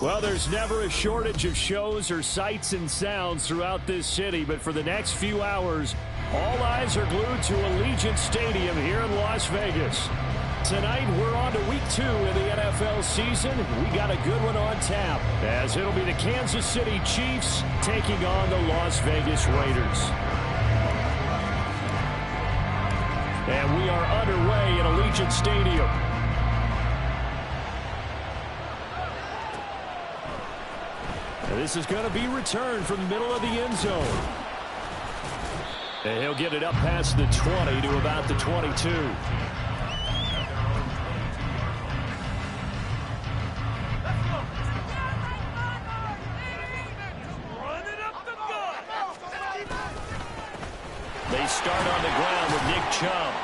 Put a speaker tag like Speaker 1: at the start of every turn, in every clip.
Speaker 1: Well, there's never a shortage of shows or sights and sounds throughout this city, but for the next few hours, all eyes are glued to Allegiant Stadium here in Las Vegas. Tonight, we're on to week 2 in the NFL season. We got a good one on tap, as it'll be the Kansas City Chiefs taking on the Las Vegas Raiders. And we are underway at Allegiant Stadium. This is going to be returned from the middle of the end zone. And he'll get it up past the 20 to about the 22. They start on the ground with Nick Chubb.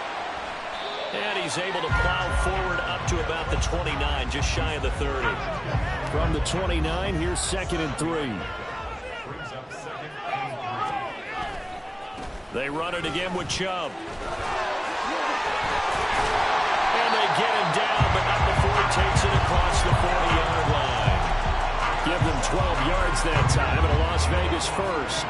Speaker 1: And he's able to plow forward up to about the 29, just shy of the 30. From the 29, here's 2nd and 3. They run it again with Chubb. And they get him down, but not before he takes it across the 40-yard line. Give them 12 yards that time, and a Las Vegas first.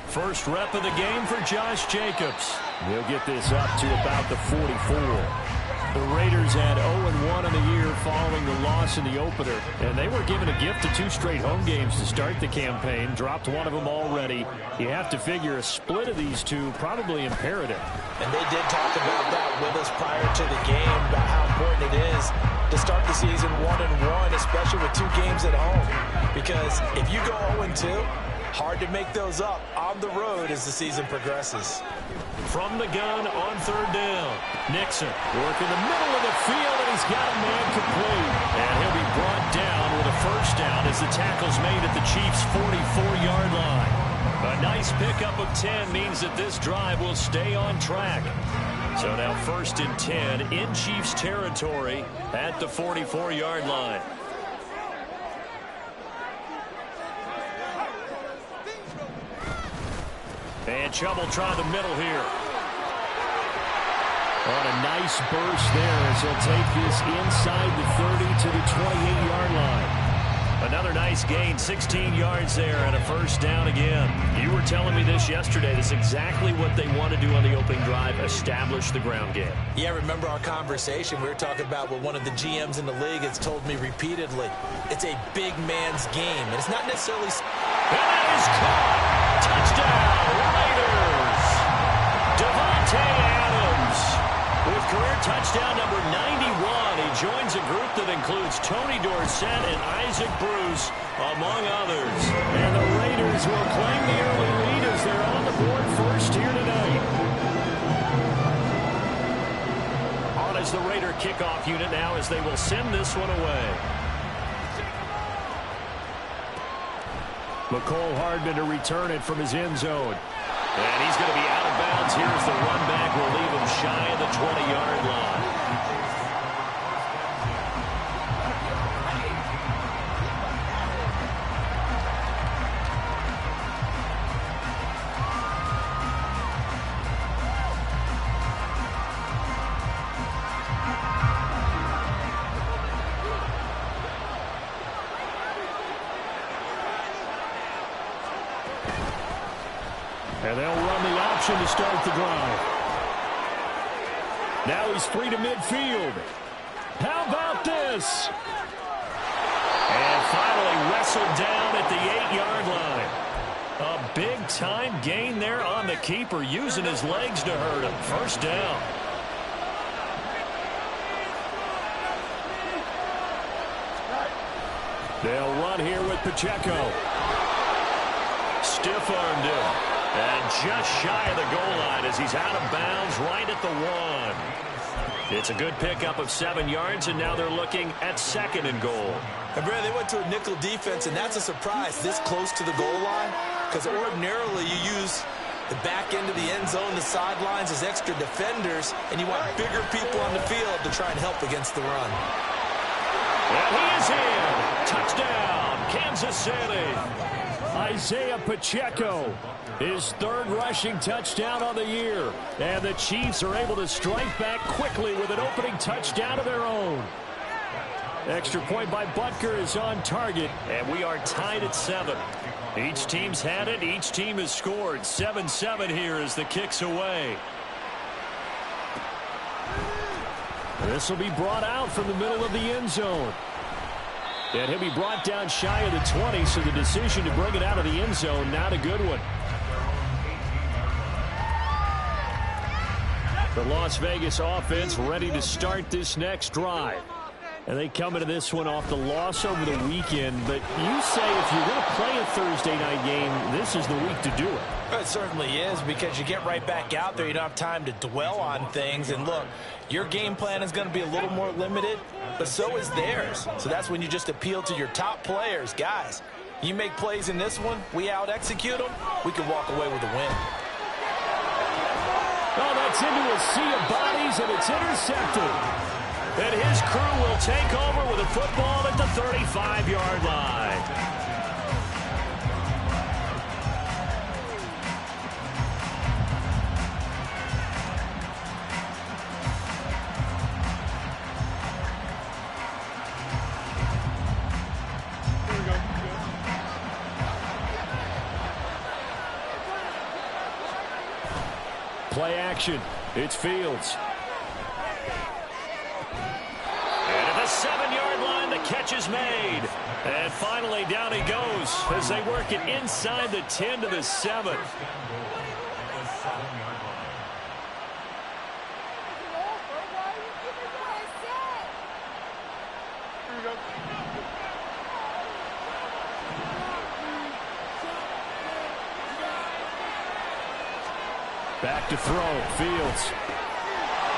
Speaker 1: First rep of the game for Josh Jacobs. He'll get this up to about the 44. The Raiders had 0-1 in the year following the loss in the opener, and they were given a gift of 2 straight home games to start the campaign. Dropped one of them already. You have to figure a split of these two probably imperative.
Speaker 2: And they did talk about that with us prior to the game, about how important it is to start the season 1-1, especially with 2 games at home. Because if you go 0-2, hard to make those up on the road as the season progresses.
Speaker 1: From the gun on 3rd down, Nixon working the middle of the field, and he's got a man complete. And he'll be brought down with a first down as the tackle's made at the Chiefs' 44-yard line. A nice pickup of 10 means that this drive will stay on track. So now 1st and 10 in Chiefs territory at the 44-yard line. And Chubb will try the middle here. On a nice burst there as he'll take this inside the 30 to the 28-yard line. Another nice gain, 16 yards there, and a first down again. You were telling me this yesterday. That's exactly what they want to do on the opening drive, establish the ground game.
Speaker 2: Yeah, remember our conversation. We were talking about what one of the GMs in the league has told me repeatedly. It's a big man's game. And it's not necessarily...
Speaker 1: And that is caught! Touchdown, Raiders! Devontae Adams with career touchdown number 91. He joins a group that includes Tony Dorsett and Isaac Bruce, among others. And the Raiders will claim the early lead as they're on the board first here tonight. On as the Raider kickoff unit now as they will send this one away. McCole Hardman to return it from his end zone. And he's going to be out of bounds here as the run back will leave him shy of the 20-yard line. And they'll run the option to start the drive. Now he's free to midfield. How about this? And finally wrestled down at the 8-yard line. A big-time gain there on the keeper, using his legs to hurt him. First down. They'll run here with Pacheco. Stiff-armed him. And just shy of the goal line as he's out of bounds right at the 1. It's a good pickup of 7 yards, and now they're looking at 2nd and goal.
Speaker 2: And Brad, they went to a nickel defense, and that's a surprise this close to the goal line, because ordinarily you use the back end of the end zone, the sidelines as extra defenders, and you want bigger people on the field to try and help against the run.
Speaker 1: And he is in. Touchdown, Kansas City. Isaiah Pacheco, his third rushing touchdown on the year. And the Chiefs are able to strike back quickly with an opening touchdown of their own. Extra point by Butker is on target, and we are tied at 7. Each team's had it. Each team has scored. 7-7 here as the kick's away. This will be brought out from the middle of the end zone. And he'll be brought down shy of the 20, so the decision to bring it out of the end zone, not a good one. The Las Vegas offense ready to start this next drive. And they come into this one off the loss over the weekend. But you say if you're going to play a Thursday night game, this is the week to do it.
Speaker 2: It certainly is, because you get right back out there. You don't have time to dwell on things. And look, your game plan is going to be a little more limited, but so is theirs. So that's when you just appeal to your top players. Guys, you make plays in this one, we out-execute them, we can walk away with a win.
Speaker 1: Oh, that's into a sea of bodies, and it's intercepted. And his crew will take over with a football at the 35-yard line. Play action. It's Fields. And at the 7-yard line, the catch is made. And finally, down he goes as they work it inside the 10 to the 7. Back to throw. Fields.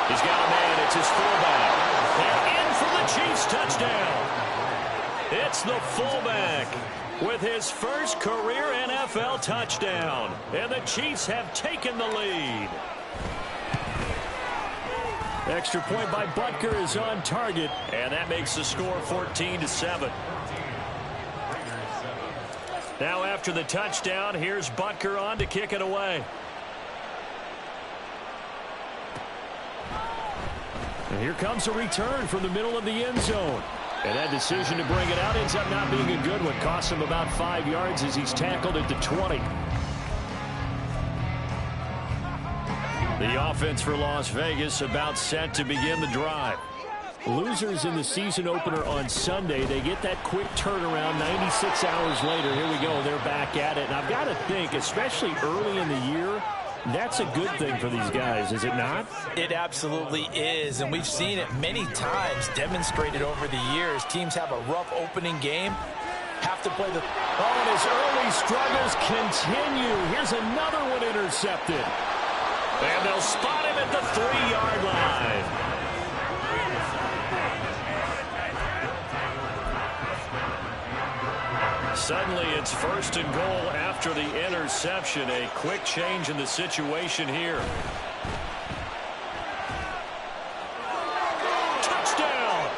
Speaker 1: He's got a man. It's his fullback. And in for the Chiefs touchdown. It's the fullback with his first career NFL touchdown. And the Chiefs have taken the lead. Extra point by Butker is on target. And that makes the score 14-7. Now after the touchdown, here's Butker on to kick it away. And here comes a return from the middle of the end zone. And that decision to bring it out ends up not being a good one. Costs him about 5 yards as he's tackled at the 20. The offense for Las Vegas about set to begin the drive. Losers in the season opener on Sunday, they get that quick turnaround 96 hours later. Here we go. They're back at it. And I've got to think, especially early in the year, that's a good thing for these guys, is it not?
Speaker 2: It absolutely is, and we've seen it many times demonstrated over the years. Teams have a rough opening game, have to play the...
Speaker 1: Oh, and his early struggles continue. Here's another one intercepted. And they'll spot him at the 3-yard line. Suddenly, it's 1st and goal after the interception. A quick change in the situation here. Touchdown!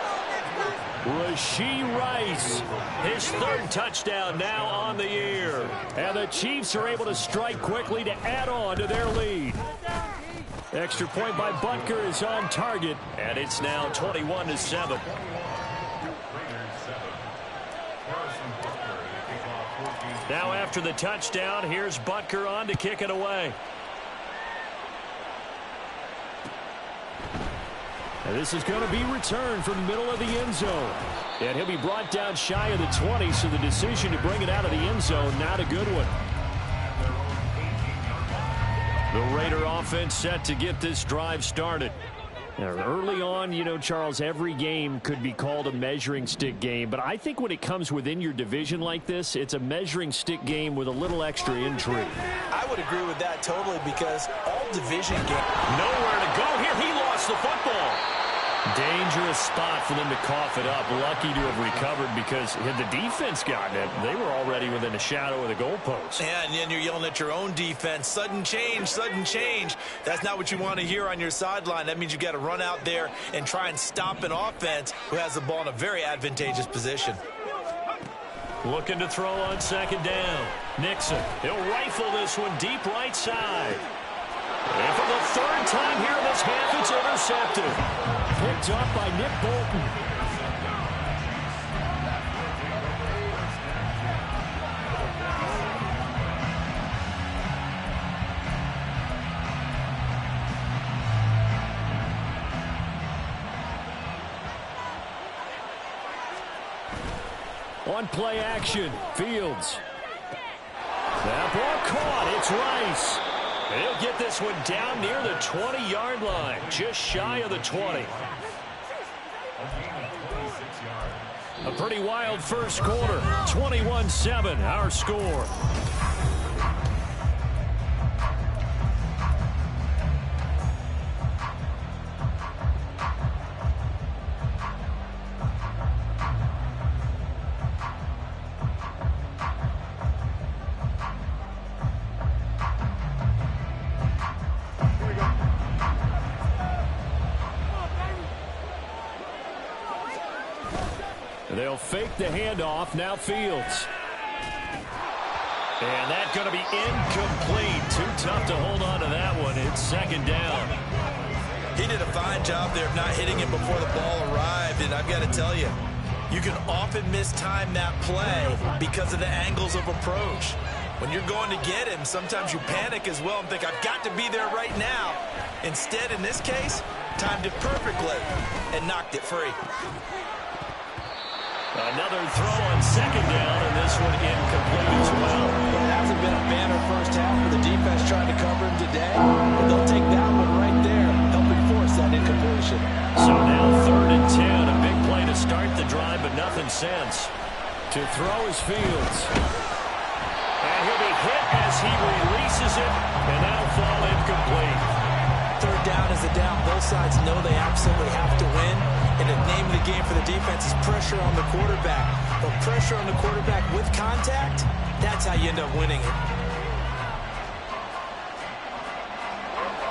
Speaker 1: Rashee Rice, his 3rd touchdown now on the year. And the Chiefs are able to strike quickly to add on to their lead. Extra point by Butker is on target, and it's now 21-7. Now after the touchdown, here's Butker on to kick it away. And this is going to be returned from the middle of the end zone. And he'll be brought down shy of the 20, so the decision to bring it out of the end zone, not a good one. The Raider offense set to get this drive started. Now, early on, you know, Charles, every game could be called a measuring stick game. But I think when it comes within your division like this, it's a measuring stick game with a little extra intrigue.
Speaker 2: I would agree with that totally, because all division games...
Speaker 1: Nowhere to go here. He lost the football. Dangerous spot for them to cough it up. Lucky to have recovered, because had the defense gotten it, they were already within a shadow of the goalpost.
Speaker 2: Yeah, and then you're yelling at your own defense. Sudden change, sudden change. That's not what you want to hear on your sideline. That means you've got to run out there and try and stop an offense who has the ball in a very advantageous position.
Speaker 1: Looking to throw on second down. Nixon, he'll rifle this one deep right side. And for the third time here in this half, it's intercepted. Picked up by Nick Bolton. On play action, Fields. That ball caught. It's Rice. He'll get this one down near the 20-yard line, just shy of the 20. A pretty wild first quarter. 21-7, our score. They'll fake the handoff. Now Fields. And that's going to be incomplete. Too tough to hold on to that one. It's second down.
Speaker 2: He did a fine job there of not hitting it before the ball arrived. And I've got to tell you, you can often mistime that play because of the angles of approach. When you're going to get him, sometimes you panic as well and think, I've got to be there right now. Instead, in this case, timed it perfectly and knocked it free.
Speaker 1: Another throw on second down, and this one incomplete as well.
Speaker 2: It hasn't been a banner first half for the defense trying to cover him today, but they'll take that one right there, helping force that incompletion.
Speaker 1: So now 3rd and 10, a big play to start the drive, but nothing since. To throw is Fields. And he'll be hit as he releases it, and that'll fall incomplete.
Speaker 2: 3rd down is a down. Both sides know they absolutely have to win. And the name of the game for the defense is pressure on the quarterback. But pressure on the quarterback with contact, that's how you end up winning it.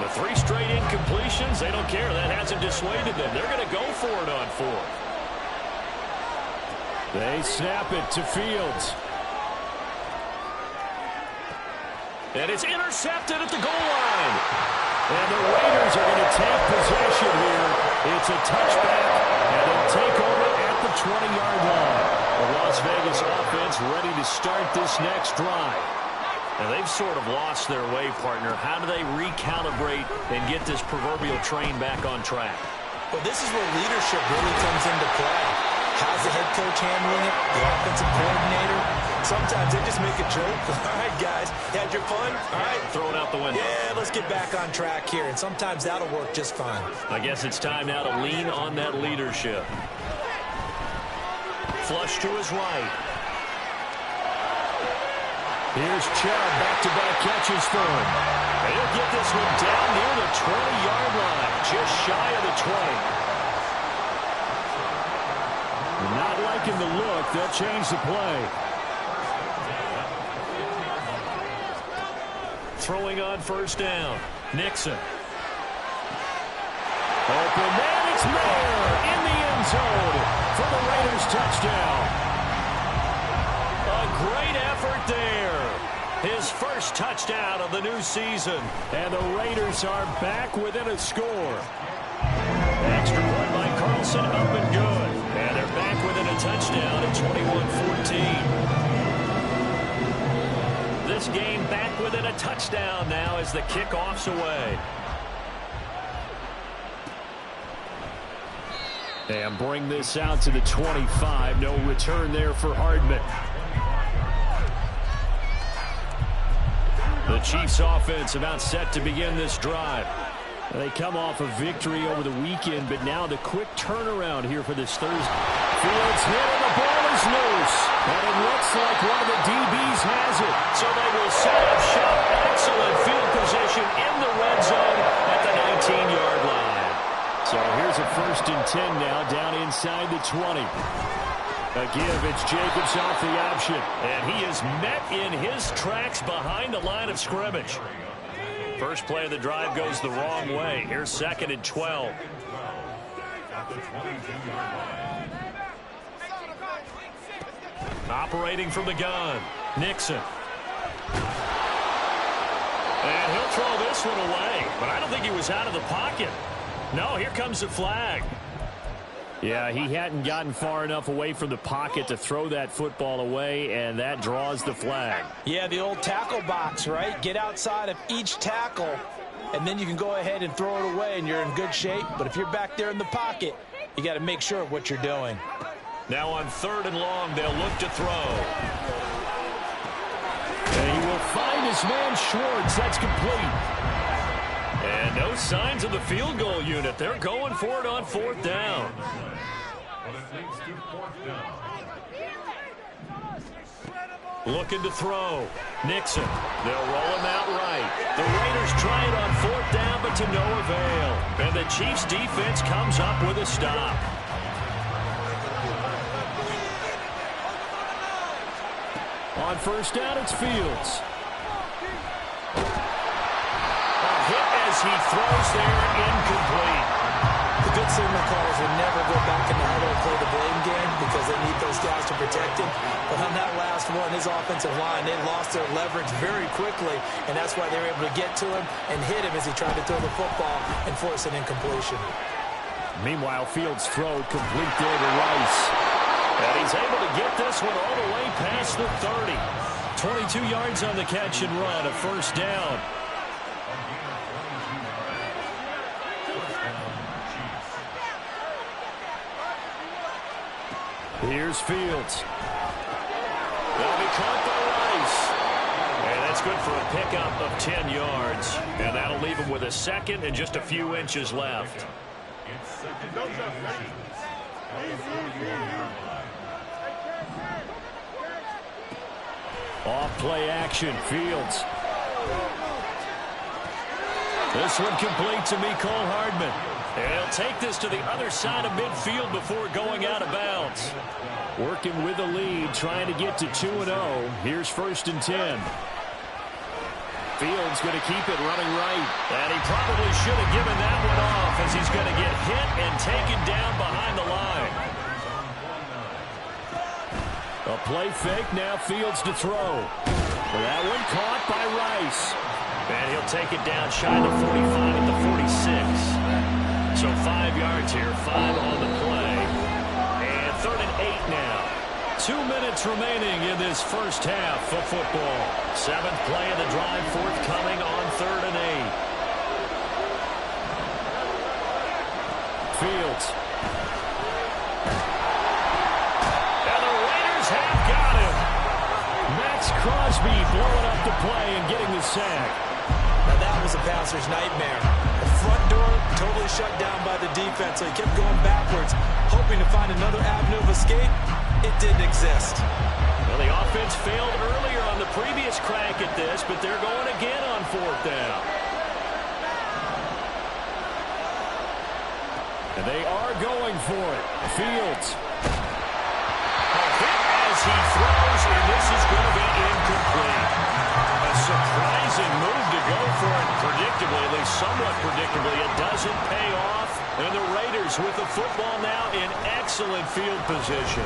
Speaker 1: The 3 straight incompletions, they don't care. That hasn't dissuaded them. They're going to go for it on 4th. They snap it to Fields. And it's intercepted at the goal line. And the Raiders are going to take possession here. It's a touchback, and they'll take over at the 20-yard line. The Las Vegas offense ready to start this next drive. And they've sort of lost their way, partner. How do they recalibrate and get this proverbial train back on track?
Speaker 2: Well, this is where leadership really comes into play. How's the head coach handling it? The offensive coordinator? Sometimes they just make a joke. All right, guys, you had your fun? All right.
Speaker 1: Throw it out the window.
Speaker 2: Yeah, let's get back on track here. And sometimes that'll work just fine.
Speaker 1: I guess it's time now to lean on that leadership. Flush to his right. Here's Chubb, back-to-back catches for him. And he'll get this one down near the 20-yard line, just shy of the 20. Not liking the look. They'll change the play. Throwing on 1st down. Nixon. Open man, it's Mayer in the end zone for the Raiders touchdown. A great effort there. His first touchdown of the new season. And the Raiders are back within a score. Extra point by Carlson, up and good. And they're back within a touchdown at 21-14. This game back within a touchdown now as the kickoff's away. And bring this out to the 25. No return there for Hardman. The Chiefs offense about set to begin this drive. They come off a victory over the weekend, but now the quick turnaround here for this Thursday. Fields hit and the ball is loose. And it looks like one of the DBs has it. So they will set up shop. Excellent field position in the red zone at the 19-yard line. So here's a 1st and 10 now down inside the 20. A give, it's Jacobs off the option. And he is met in his tracks behind the line of scrimmage. First play of the drive goes the wrong way. Here's 2nd and 12. Operating from the gun, Nixon. And he'll throw this one away, but I don't think he was out of the pocket. No, here comes the flag. Yeah, he hadn't gotten far enough away from the pocket to throw that football away, and that draws the flag.
Speaker 2: Yeah, the old tackle box, right? Get outside of each tackle, and then you can go ahead and throw it away, and you're in good shape. But if you're back there in the pocket, you got to make sure of what you're doing.
Speaker 1: Now on 3rd and long, they'll look to throw. And he will find his man Schwartz. That's complete. And no signs of the field goal unit. They're going for it on 4th down. Looking to throw. Nixon. They'll roll him out right. The Raiders try it on 4th down, but to no avail. And the Chiefs' defense comes up with a stop. On 1st down, it's Fields. A hit as he throws there, incomplete.
Speaker 2: The good signal callers will never go back in the huddle and play the blame game because they need those guys to protect him. But on that last one, his offensive line, they lost their leverage very quickly, and that's why they were able to get to him and hit him as he tried to throw the football and force an incompletion.
Speaker 1: Meanwhile, Fields' throw complete there to Rice. And he's able to get this one all the way past the 30. 22 yards on the catch and run, a 1st down. Here's Fields. That'll be caught by Rice. And that's good for a pickup of 10 yards. And that'll leave him with a 2nd and just a few inches left. Off play action, Fields. This one complete to Mecole Hardman. And he'll take this to the other side of midfield before going out of bounds. Working with the lead, trying to get to 2-0. Here's 1st and 10. Fields going to keep it running right. And he probably should have given that one off as he's going to get hit and taken down behind the line. A play fake, now Fields to throw. That one caught by Rice. And he'll take it down shy of the 45 at the 46. So 5 yards here, 5 on the play. And 3rd and 8 now. 2 minutes remaining in this first half of football. 7th play of the drive forthcoming on 3rd and 8. Fields. And the Raiders have got him. Max Crosby blowing up the play and getting the sack.
Speaker 2: Now that was a passer's nightmare. The front door totally shut down by the defense, so he kept going backwards, hoping to find another avenue of escape. It didn't exist.
Speaker 1: Well, the offense failed earlier on the previous crack at this, but they're going again on 4th down. And they are going for it. Fields. A hit as he throws, and this is going to be incomplete. A surprising move to go for it predictably, at least somewhat predictably. It doesn't pay off, and the Raiders with the football now in excellent field position.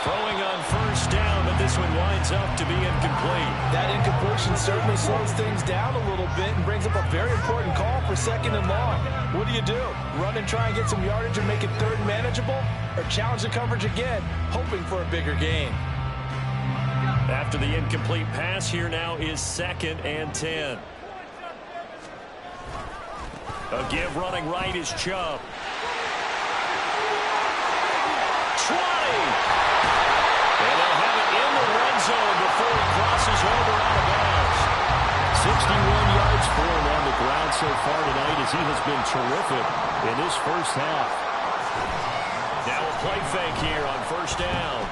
Speaker 1: Throwing on 1st down, but this one winds up to be incomplete.
Speaker 2: That incompletion certainly slows things down a little bit and brings up a very important call for 2nd and long. What do? Run and try and get some yardage and make it 3rd manageable? Or challenge the coverage again, hoping for a bigger gain?
Speaker 1: After the incomplete pass, here now is 2nd and 10. A give running right is Chubb. 20! And they'll have it in the red zone before he crosses over out of bounds. 61 yards for him on the ground so far tonight as he has been terrific in this first half. Now a play fake here on 1st down.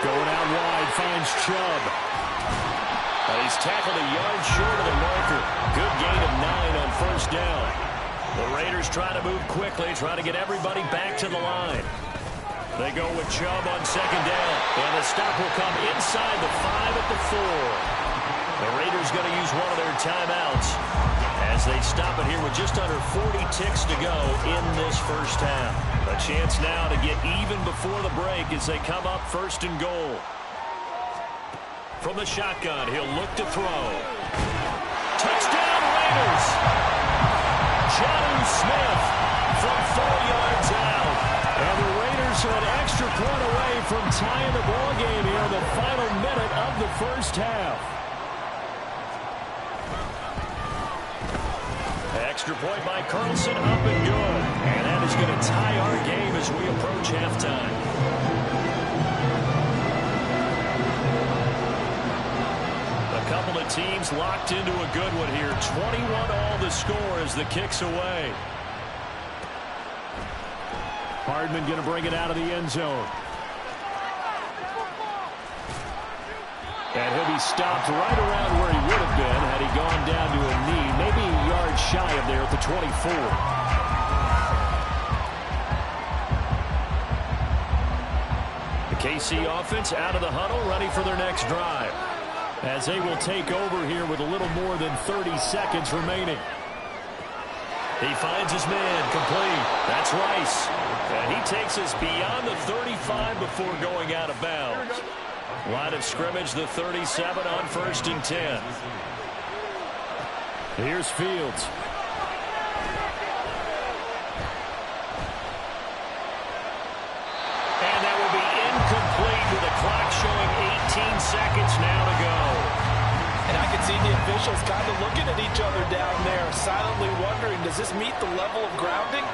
Speaker 1: Going out wide, finds Chubb. He's tackled a yard short of the marker. Good gain of 9 on 1st down. The Raiders try to move quickly, try to get everybody back to the line. They go with Chubb on 2nd down. And the stop will come inside the 5 at the 4. The Raiders going to use one of their timeouts as as they stop it here with just under 40 ticks to go in this first half. A chance now to get even before the break as they come up first and goal. From the shotgun, he'll look to throw. Touchdown, Raiders! Jonnu Smith from 4 yards out. And the Raiders are an extra point away from tying the ball game here in the final minute of the first half. Extra point by Carlson, up and good. And that is going to tie our game as we approach halftime. A couple of teams locked into a good one here. 21 all the score as the kick's away. Hardman going to bring it out of the end zone. And he'll be stopped right around where he would have been had he gone down to a knee, maybe a yard shy of there at the 24. The KC offense out of the huddle, ready for their next drive, as they will take over here with a little more than 30 seconds remaining. He finds his man, complete. That's Rice. And he takes us beyond the 35 before going out of bounds. Line of scrimmage, the 37 on 1st and 10. Here's Fields. And that will be incomplete with the clock showing 18 seconds now to go.
Speaker 2: And I can see the officials kind of looking at each other down there, silently wondering, does this meet the level of grounding?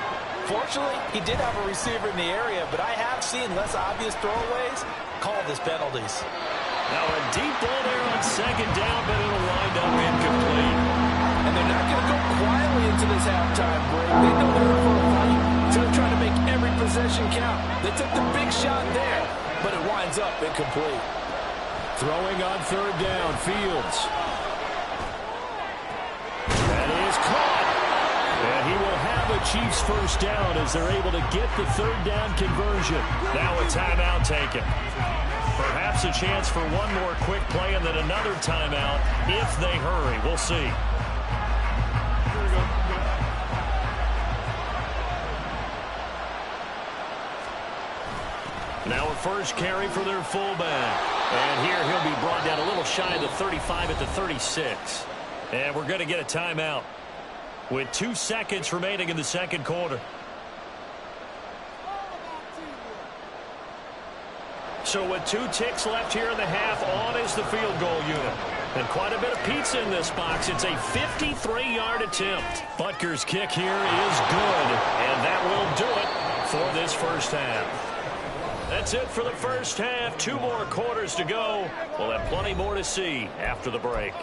Speaker 2: Fortunately, he did have a receiver in the area, but I have seen less obvious throwaways called as penalties.
Speaker 1: Now a deep ball there on 2nd down, but it'll wind up incomplete.
Speaker 2: And they're not going to go quietly into this halftime break. They know they're in for a fight, so they're trying to make every possession count. They took the big shot there, but it winds up incomplete.
Speaker 1: Throwing on 3rd down, Fields. That is caught. And he will have a Chiefs first down as they're able to get the 3rd down conversion. Now a timeout taken. Perhaps a chance for one more quick play and then another timeout if they hurry. We'll see. Now a first carry for their fullback. And here he'll be brought down a little shy of the 35 at the 36. And we're going to get a timeout with 2 seconds remaining in the second quarter. So with 2 ticks left here in the half, on is the field goal unit. And quite a bit of pizza in this box. It's a 53-yard attempt. Butker's kick here is good, and that will do it for this first half. That's it for the first half. 2 more quarters to go. We'll have plenty more to see after the break.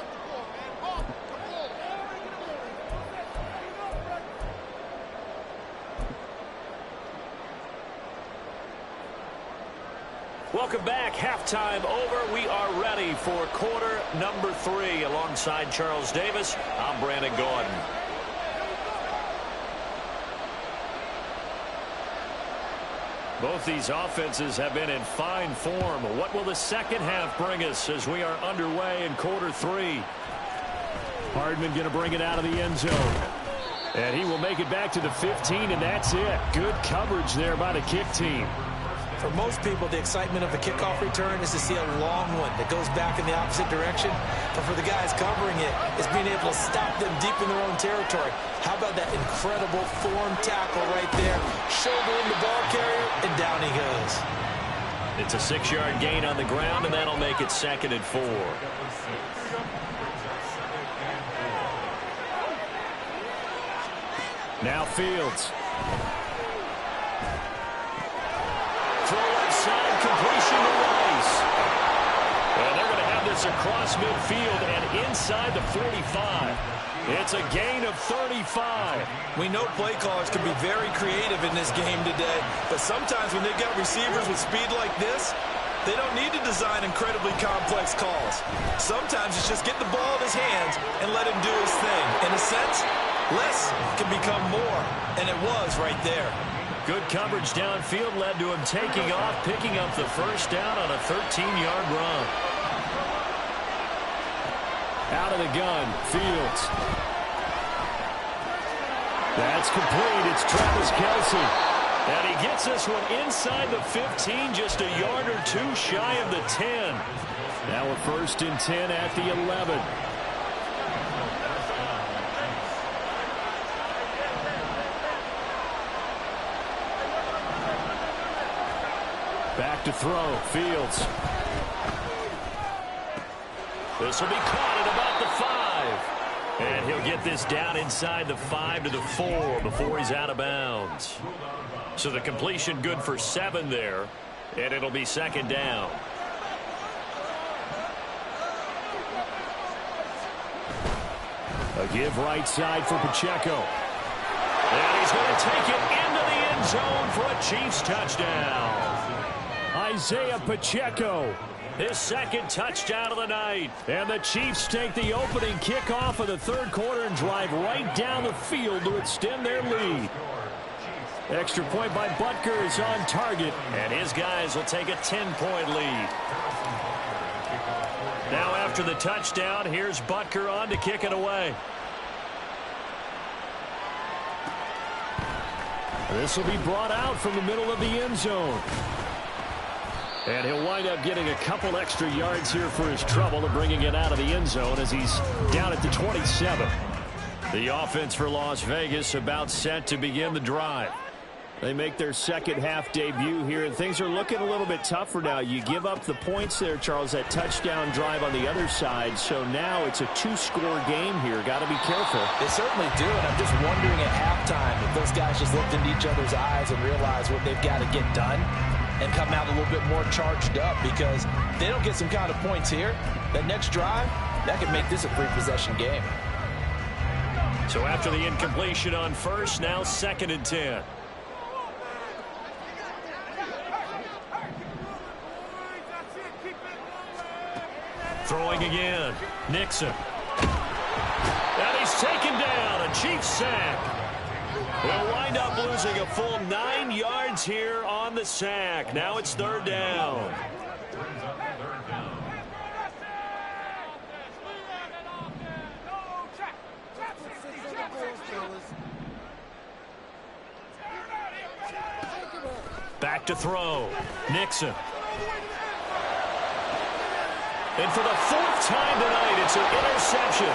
Speaker 1: Welcome back. Halftime over. We are ready for quarter number 3. Alongside Charles Davis, I'm Brandon Gordon. Both these offenses have been in fine form. What will the second half bring us as we are underway in quarter 3? Hardman going to bring it out of the end zone. And he will make it back to the 15, and that's it. Good coverage there by the kick team.
Speaker 2: For most people, the excitement of the kickoff return is to see a long one that goes back in the opposite direction. But for the guys covering it, it's being able to stop them deep in their own territory. How about that incredible form tackle right there? Shouldering the ball carrier, and down he goes.
Speaker 1: It's a 6-yard gain on the ground, and that'll make it 2nd and 4. Now Fields. Throw left side, completion to Rice. And they're going to have this across midfield and inside the 45. It's a gain of 35.
Speaker 2: We know play callers can be very creative in this game today, but sometimes when they've got receivers with speed like this, they don't need to design incredibly complex calls. Sometimes it's just get the ball in his hands and let him do his thing. In a sense, less can become more, and it was right there.
Speaker 1: Good coverage downfield led to him taking off, picking up the first down on a 13-yard run. Out of the gun, Fields. That's complete. It's Travis Kelce. And he gets this one inside the 15, just a yard or two shy of the 10. Now a 1st and 10 at the 11. Back to throw. Fields. This will be caught at about the 5. And he'll get this down inside the 5 to the 4 before he's out of bounds. So the completion good for 7 there. And it'll be 2nd down. A give right side for Pacheco. And he's going to take it into the end zone for a Chiefs touchdown. Isaiah Pacheco, his 2nd touchdown of the night. And the Chiefs take the opening kickoff of the 3rd quarter and drive right down the field to extend their lead. Extra point by Butker is on target, and his guys will take a 10-point lead. Now after the touchdown, here's Butker on to kick it away. This will be brought out from the middle of the end zone. And he'll wind up getting a couple extra yards here for his trouble and bringing it out of the end zone as he's down at the 27. The offense for Las Vegas about set to begin the drive. They make their 2nd half debut here, and things are looking a little bit tougher now. You give up the points there, Charles, that touchdown drive on the other side. So now it's a 2-score game here. Got to be careful.
Speaker 2: They certainly do, and I'm just wondering at halftime if those guys just looked into each other's eyes and realized what they've got to get done and come out a little bit more charged up, because if they don't get some kind of points here, that next drive, that could make this a 3-possession game.
Speaker 1: So after the incompletion on 1st, now 2nd and 10. Throwing again. Nixon. And he's taken down. A Chiefs sack. We'll wind up losing a full 9 yards here on the sack. Now it's 3rd down. Back to throw. Nixon. And for the 4th time tonight, it's an interception.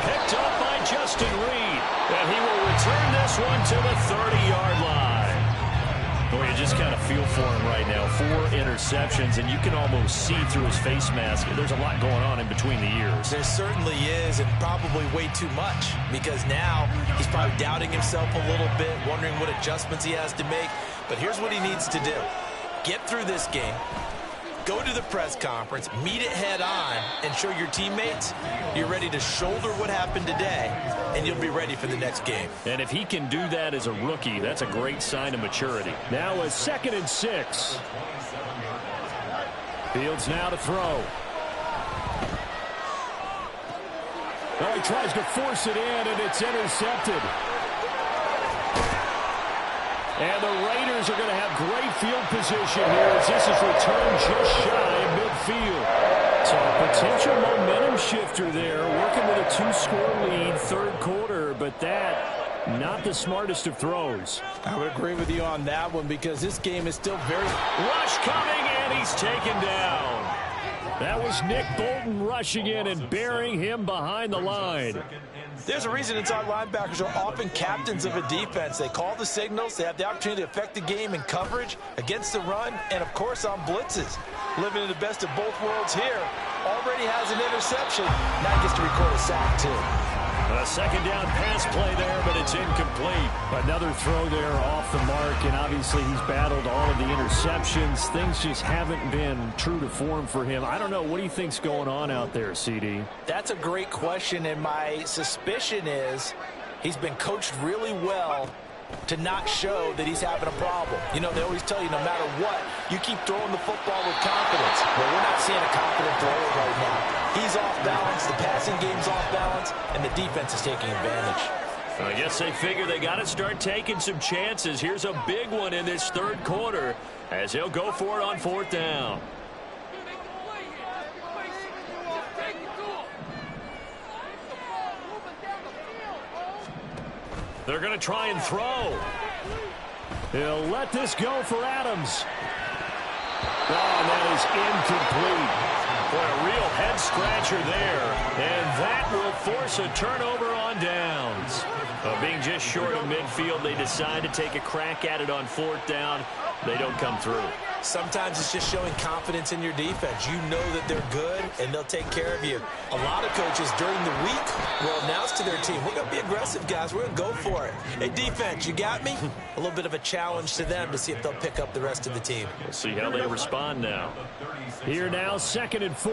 Speaker 1: Picked up by Justin Reed. And he will return this one to the 30-yard line. Boy, you just kind of feel for him right now. 4 interceptions, and you can almost see through his face mask. There's a lot going on in between the ears.
Speaker 2: There certainly is, and probably way too much, because now he's probably doubting himself a little bit, wondering what adjustments he has to make. But here's what he needs to do. Get through this game. Go to the press conference, meet it head on, and show your teammates you're ready to shoulder what happened today, and you'll be ready for the next game.
Speaker 1: And if he can do that as a rookie, that's a great sign of maturity. Now a 2nd and 6. Fields now to throw. Well, he tries to force it in, and it's intercepted. And the Raiders are going to have great field position here as this is returned just shy of midfield. So a potential momentum shifter there, working with a 2-score lead, 3rd quarter, but that, not the smartest of throws.
Speaker 2: I would agree with you on that one, because this game is still very...
Speaker 1: Rush coming, and he's taken down. That was Nick Bolton rushing in and burying him behind the line.
Speaker 2: There's a reason inside linebackers are often captains of a defense. They call the signals. They have the opportunity to affect the game in coverage, against the run, and, of course, on blitzes. Living in the best of both worlds here. Already has an interception. Now he gets to record a sack, too.
Speaker 1: A 2nd down pass play there, but it's incomplete. Another throw there off the mark, and obviously he's battled all of the interceptions. Things just haven't been true to form for him. I don't know. What do you think's going on out there, CD?
Speaker 2: That's a great question, and my suspicion is he's been coached really well to not show that he's having a problem. You know, they always tell you no matter what, you keep throwing the football with confidence. Well, we're not seeing a confident thrower right now. He's off balance, the passing game's off balance, and the defense is taking advantage.
Speaker 1: I guess they figure they got to start taking some chances. Here's a big one in this 3rd quarter as he'll go for it on 4th down. They're going to try and throw. He'll let this go for Adams. Oh, and that is incomplete. Boy, a real head-scratcher there. And that will force a turnover on downs. Being just short of midfield, they decide to take a crack at it on 4th down. They don't come through.
Speaker 2: Sometimes it's just showing confidence in your defense. You know that they're good, and they'll take care of you. A lot of coaches during the week will announce to their team, we're going to be aggressive, guys. We're going to go for it. Hey, defense, you got me? A little bit of a challenge to them to see if they'll pick up the rest of the team.
Speaker 1: We'll see how they respond now. Here now, 2nd and 4.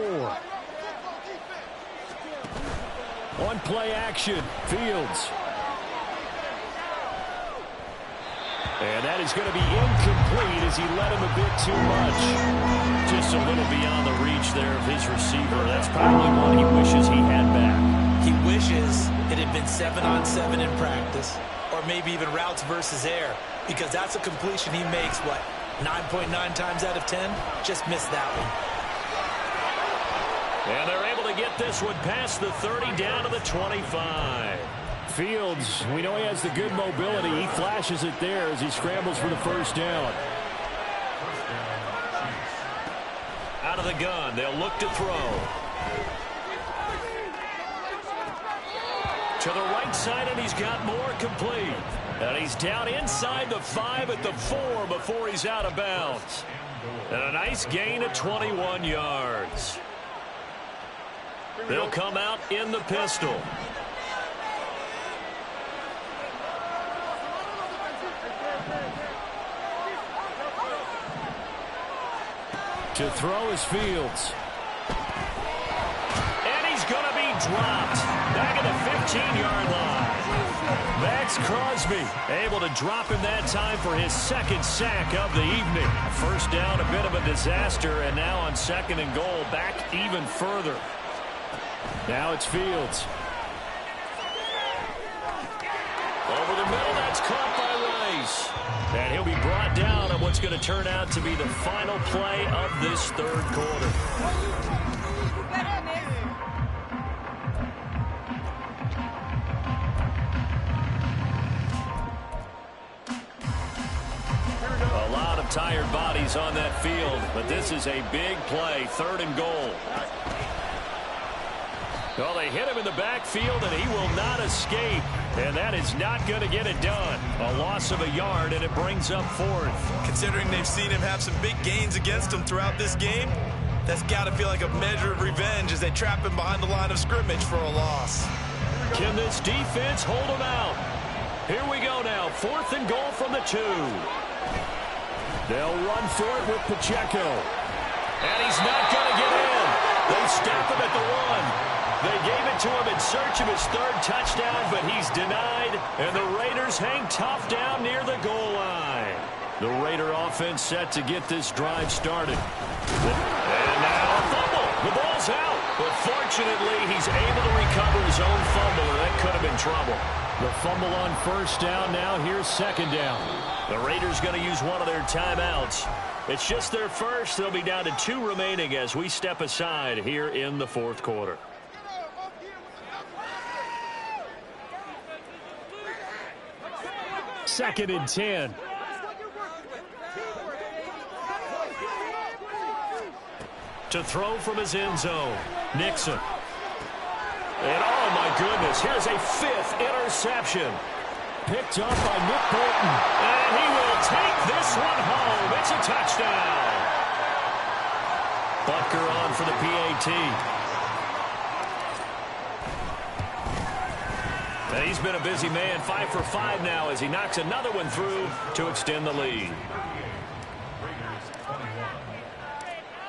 Speaker 1: On play action, Fields. And that is going to be incomplete as he led him a bit too much. Just a little beyond the reach there of his receiver. That's probably one he wishes he had back.
Speaker 2: He wishes it had been 7-on-7 in practice, or maybe even routes versus air, because that's a completion he makes, what, 9.9 times out of 10? Just missed that one.
Speaker 1: And they're able to get this one past the 30 down to the 25. Fields, we know he has the good mobility. He flashes it there as he scrambles for the 1st down. Out of the gun, they'll look to throw. To the right side, and he's got more complete. And he's down inside the 5 at the 4 before he's out of bounds. And a nice gain of 21 yards. They'll come out in the pistol. To throw is Fields. And he's going to be dropped. Back at the 15-yard line. Max Crosby able to drop him that time for his 2nd sack of the evening. 1st down, a bit of a disaster, and now on 2nd and goal, back even further. Now it's Fields. Over the middle, that's caught by Rice. And he'll be brought down on what's going to turn out to be the final play of this 3rd quarter. A lot of tired bodies on that field, but this is a big play, 3rd and goal. Well, they hit him in the backfield, and he will not escape. And that is not going to get it done. A loss of a yard, and it brings up 4th.
Speaker 3: Considering they've seen him have some big gains against him throughout this game, that's got to feel like a measure of revenge as they trap him behind the line of scrimmage for a loss.
Speaker 1: Can this defense hold him out? Here we go now. 4th and goal from the 2. They'll run for it with Pacheco. And he's not going to get in. They stop him at the 1. They gave it to him in search of his 3rd touchdown, but he's denied, and the Raiders hang tough down near the goal line. The Raider offense set to get this drive started. And now a fumble. The ball's out, but fortunately he's able to recover his own fumble, or that could have been trouble. The fumble on 1st down, now here's 2nd down. The Raiders going to use one of their timeouts. It's just their first. They'll be down to 2 remaining as we step aside here in the 4th quarter. Second and 10. To throw from his end zone, Nixon. And oh my goodness, here's a 5th interception. Picked up by Nick Bolton. And he will take this one home. It's a touchdown. Butker on for the PAT. And he's been a busy man, 5 for 5 now as he knocks another one through to extend the lead.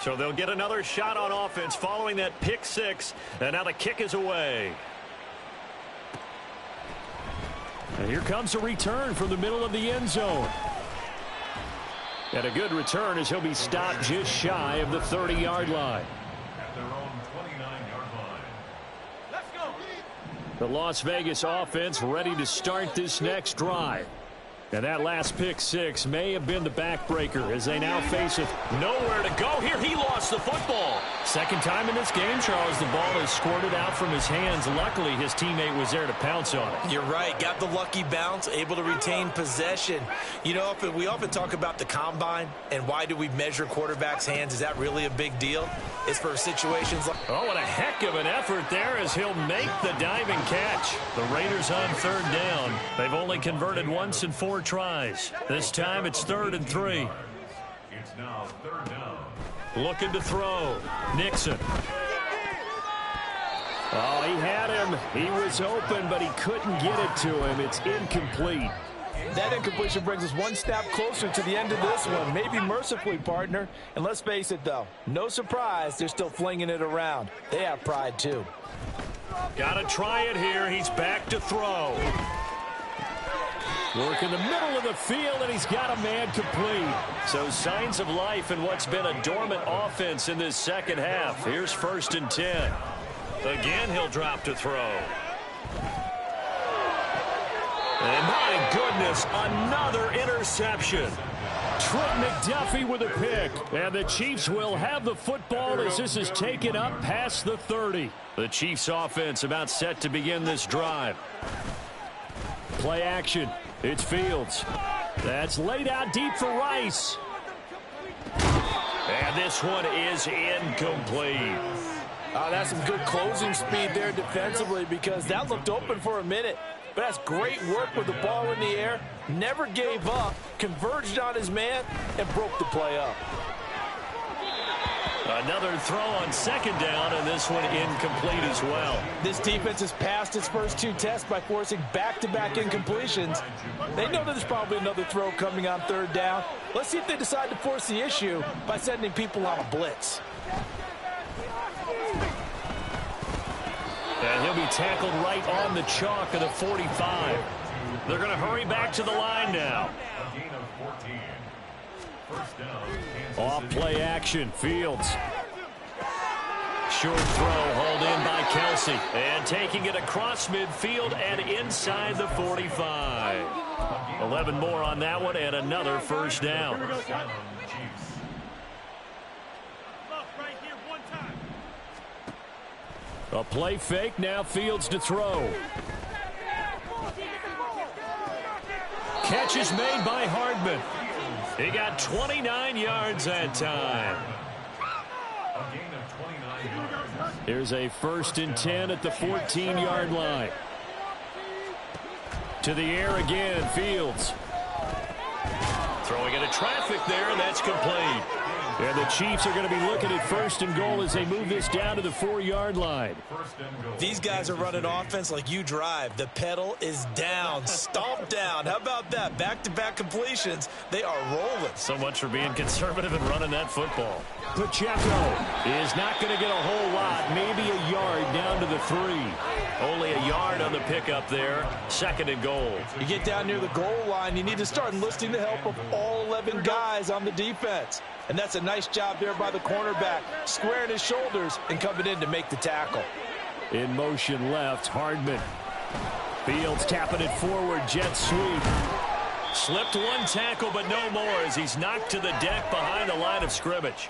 Speaker 1: So they'll get another shot on offense following that pick 6, and now the kick is away. And here comes a return from the middle of the end zone. And a good return as he'll be stopped just shy of the 30-yard line. The Las Vegas offense ready to start this next drive. And that last pick six may have been the backbreaker as they now face it. Nowhere to go here. He lost the football. Second time in this game, Charles, the ball is squirted out from his hands. Luckily, his teammate was there to pounce on it.
Speaker 2: You're right. Got the lucky bounce, able to retain possession. You know, we often talk about the combine and why do we measure quarterbacks' hands. Is that really a big deal? It's for situations like...
Speaker 1: Oh, what a heck of an effort there as he'll make the diving catch. The Raiders on third down. They've only converted once in 4 tries. This time it's 3rd and 3.
Speaker 4: It's now 3rd down.
Speaker 1: Looking to throw. Nixon. Oh, he had him. He was open, but he couldn't get it to him. It's incomplete.
Speaker 2: That incompletion brings us one step closer to the end of this one. Maybe mercifully, partner. And let's face it, though. No surprise, they're still flinging it around. They have pride, too.
Speaker 1: Got to try it here. He's back to throw. Work in the middle of the field, and he's got a man complete. So signs of life in what's been a dormant offense in this second half. Here's 1st and 10. Again, he'll drop to throw. And my goodness, another interception. Trent McDuffie with a pick. And the Chiefs will have the football as this is taken up past the 30. The Chiefs offense about set to begin this drive. Play action. It's Fields. That's laid out deep for Rice. And this one is incomplete.
Speaker 2: That's some good closing speed there defensively because that looked open for a minute. But that's great work with the ball in the air. Never gave up, converged on his man, and broke the play up.
Speaker 1: Another throw on 2nd down, and this one incomplete as well.
Speaker 2: This defense has passed its first 2 tests by forcing back-to-back incompletions. They know there's probably another throw coming on 3rd down. Let's see if they decide to force the issue by sending people on a blitz.
Speaker 1: And he'll be tackled right on the chalk of the 45. They're going to hurry back to the line now.
Speaker 4: A gain of 14. First down.
Speaker 1: Off play action. Fields. Short throw hauled in by Kelsey. And taking it across midfield and inside the 45. 11 more on that one and another first down. A play fake, now Fields to throw. Catch is made by Hardman. He got 29 yards that time.
Speaker 4: A gain of 29 yards.
Speaker 1: Here's a 1st and 10 at the 14-yard line. To the air again, Fields. Throwing into traffic there, and that's complete. And the Chiefs are going to be looking at 1st and goal as they move this down to the 4-yard line.
Speaker 2: These guys are running offense like you drive. The pedal is down, stomped down. How about that? Back-to-back completions. They are rolling.
Speaker 1: So much for being conservative and running that football. Pacheco is not going to get a whole lot, maybe a yard down to the 3. Only a yard on the pickup there. 2nd and goal.
Speaker 2: You get down near the goal line, you need to start enlisting the help of all 11 guys on the defense. And that's a nice job there by the cornerback, squaring his shoulders and coming in to make the tackle.
Speaker 1: In motion left, Hardman. Fields tapping it forward, jet sweep. Slipped one tackle, but no more as he's knocked to the deck behind the line of scrimmage.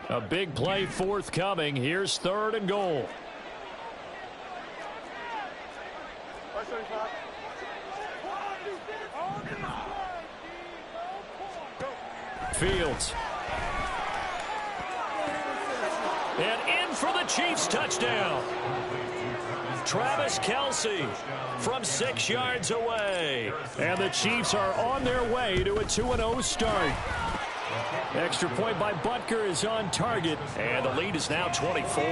Speaker 1: A big play forthcoming. Here's 3rd and goal. Fields. And in for the Chiefs touchdown. Travis Kelsey from 6 yards away. And the Chiefs are on their way to a 2-0 start. Extra point by Butker is on target. And the lead is now 24.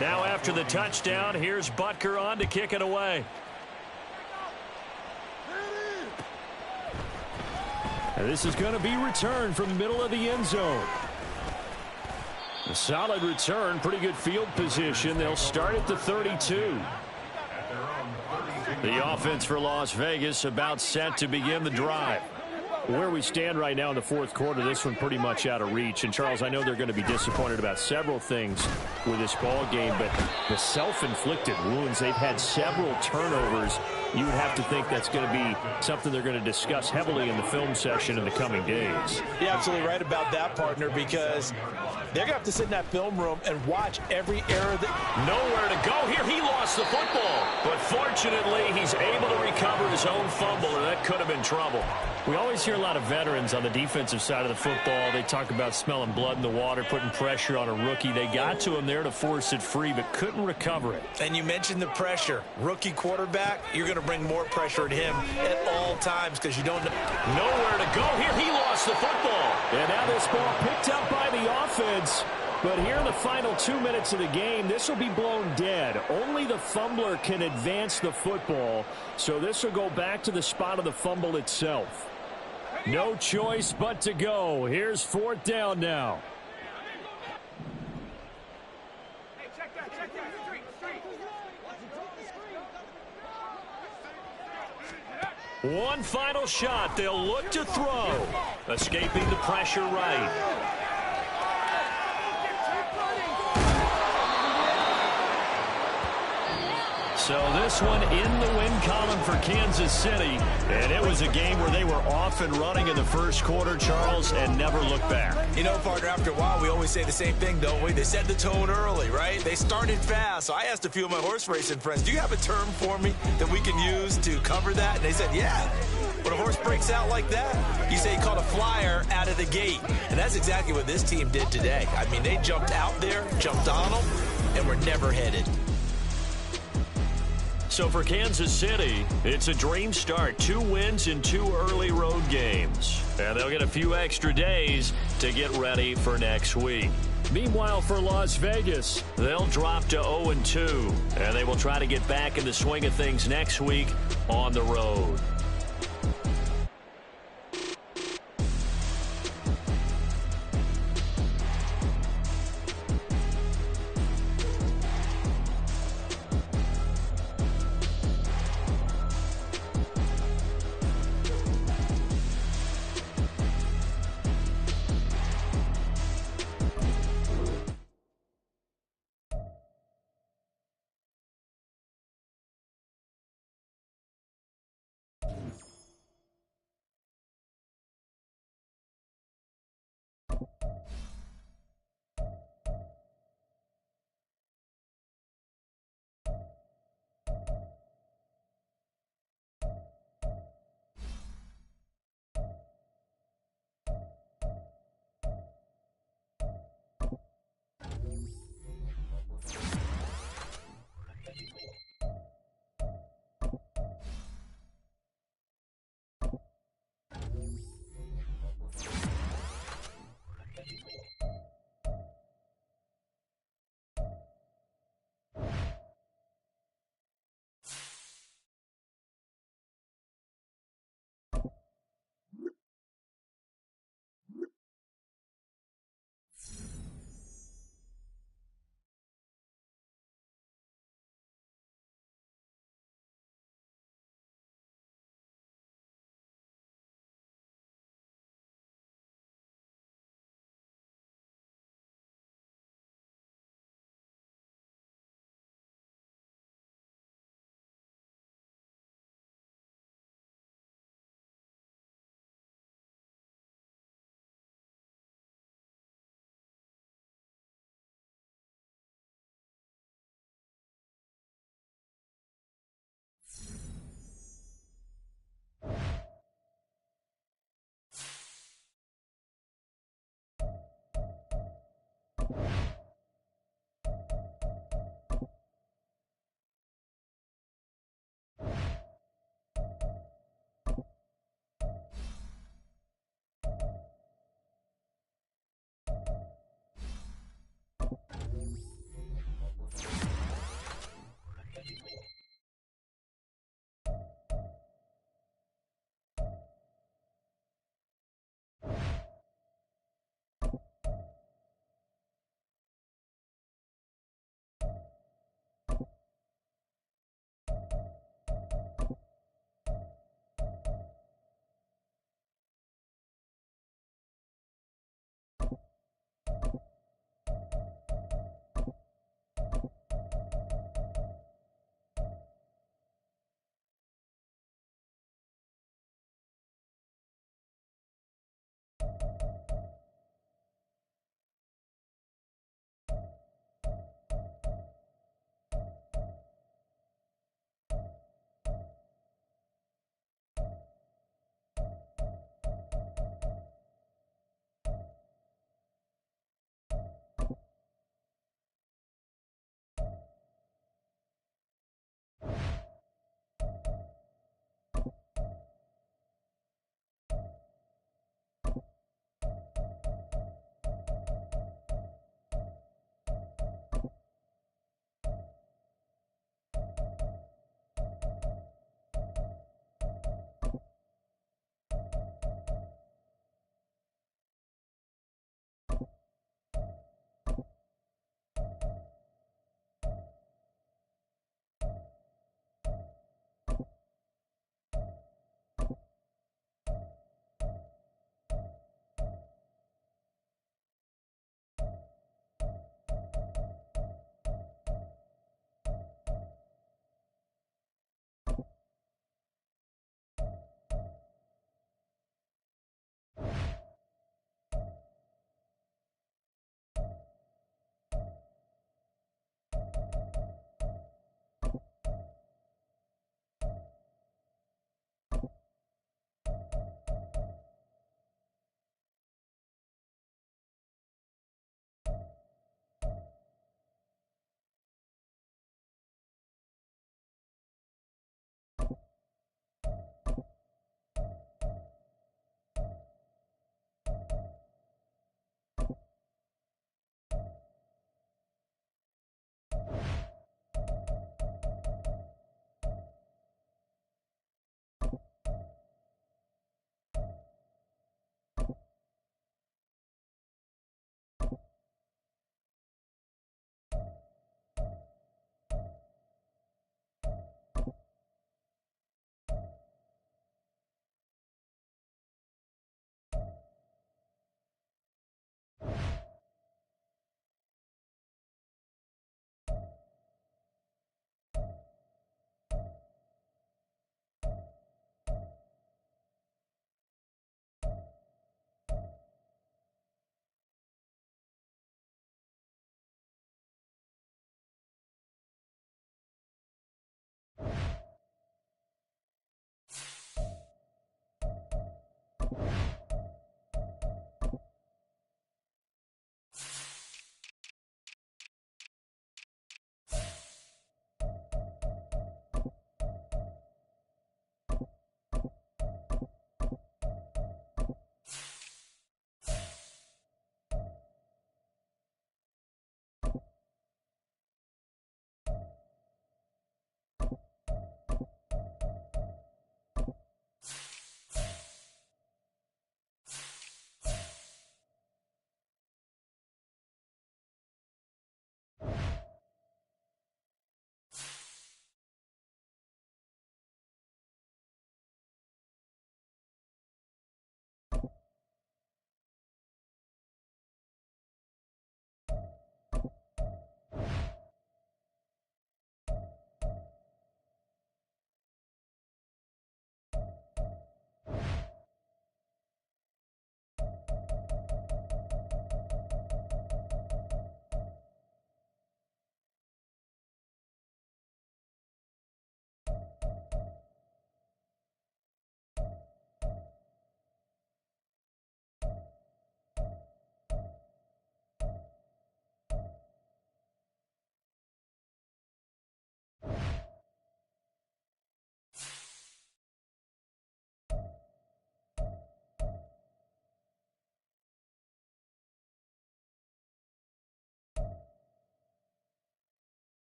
Speaker 1: Now after the touchdown, here's Butker on to kick it away. And this is going to be returned from the middle of the end zone. A solid return, pretty good field position. They'll start at the 32. The offense for Las Vegas about set to begin the drive. Where we stand right now in the fourth quarter, this one pretty much out of reach. And, Charles, I know they're going to be disappointed about several things with this ball game, but the self-inflicted wounds, they've had several turnovers. You would have to think that's going to be something they're going to discuss heavily in the film session in the coming days.
Speaker 2: You're absolutely right about that, partner, because they're going to have to sit in that film room and watch every error.
Speaker 1: Nowhere to go here. He lost the football, but fortunately, he's able to recover his own fumble, and that could have been trouble. We always hear a lot of veterans on the defensive side of the football. They talk about smelling blood in the water, putting pressure on a rookie. They got to him there to force it free, but couldn't recover it.
Speaker 2: And you mentioned the pressure. Rookie quarterback, you're going to bring more pressure at him at all times because you don't know.
Speaker 1: Nowhere to go here. He lost the football. And now this ball picked up by the offense. But here in the final 2 minutes of the game, this will be blown dead. Only the fumbler can advance the football, so this will go back to the spot of the fumble itself. No choice but to go. Here's fourth down now. One final shot. They'll look to throw. Escaping the pressure right. So this one in the win column for Kansas City. And it was a game where they were off and running in the first quarter, Charles, and never looked back.
Speaker 2: You know, partner, after a while, we always say the same thing, don't we? They set the tone early, right? They started fast. So I asked a few of my horse racing friends, do you have a term for me that we can use to cover that? And they said, yeah. When a horse breaks out like that, you say he caught a flyer out of the gate. And that's exactly what this team did today. I mean, they jumped out there, jumped on them, and were never headed.
Speaker 1: So for Kansas City, it's a dream start. 2 wins in 2 early road games. And they'll get a few extra days to get ready for next week. Meanwhile, for Las Vegas, they'll drop to 0-2. And they will try to get back in the swing of things next week on the road.